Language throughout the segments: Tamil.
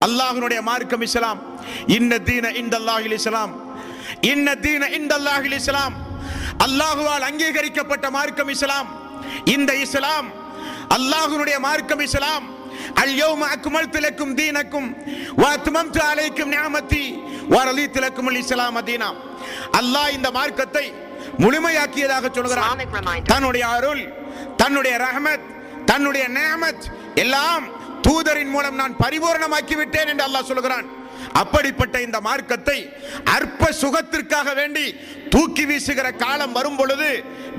அல்லாஹ்வுடைய மார்க்கம் இஸ்லாம். இன்ன தீன இன்தல்லாஹில் இஸ்லாம். இன்ன தீன இன்தல்லாஹில் இஸ்லாம். அல்லாஹ்வால் அங்கீகரிக்கப்பட்ட மார்க்கம் இஸ்லாம். இந்த இஸ்லாம் அல்லாஹ்வுடைய மார்க்கம் இஸ்லாம். அல் யௌம அக்மல்து லக்கும் தீனக்கும் வ அத்மம்து அலைக்கும் நிஅமதி வ ரலீது லக்கும் அல் இஸ்லாம் தீனா. அல்லாஹ் இந்த மார்க்கத்தை முழுமையாக்கியதாக சொல்கிறான். தன்னுடைய அருள், தன்னுடைய ரஹ்மத், தன்னுடைய நிஅமத் எல்லாம் தூதரின் மூலம் நான் பரிபூர்ணமாக்கி விட்டேன் என்று அல்லாஹ் சொல்கிறான். அப்படிப்பட்ட இந்த மார்க்கத்தை அற்ப சுகத்திற்காக வேண்டி தூக்கி வீசுகிற காலம் வரும் பொழுது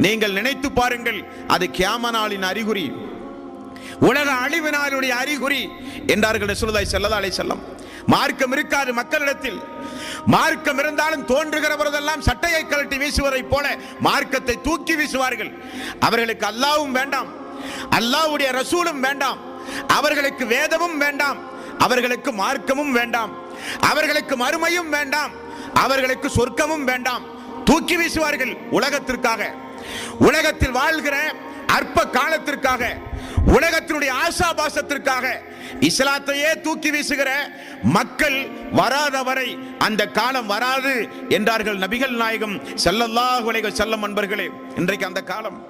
நீங்கள் நினைத்து பாருங்கள், அது கியாம நாளின் அறிகுறி, உலக அழிவு நாளுடைய அறிகுறி என்றார்கள் ரசூலுல்லாஹி ஸல்லல்லாஹு அலைஹி வஸல்லம். மார்க்கம் இருக்காது மக்களிடத்தில். மார்க்கம் இருந்தாலும் தோன்றுகிற போதெல்லாம் சட்டையை கழட்டி வீசுவதைப் போல மார்க்கத்தை தூக்கி வீசுவார்கள். அவர்களுக்கு அல்லாஹ்வும் வேண்டாம், அல்லாஹ்வுடைய ரசூலும் வேண்டாம், அவர்களுக்கு வேதமும் வேண்டாம், அவர்களுக்கு மார்க்கமும் வேண்டாம், அவர்களுக்கு மறுமையும் வேண்டாம், அவர்களுக்கு சொர்க்கமும் வேண்டாம். தூக்கி வீசுவார்கள் உலகத்திற்காக, உலகத்தில் வாழ்கிற அற்ப காலத்திற்காக, உலகத்தினுடைய ஆசாபாசத்திற்காக இஸ்லாத்தையே தூக்கி வீசுகிற மக்கள் வராத வரை அந்த காலம் வராது என்றார்கள் நபிகள் நாயகம் ஸல்லல்லாஹு அலைஹி வஸல்லம். அன்பர்களே, இன்றைக்கு அந்த காலம்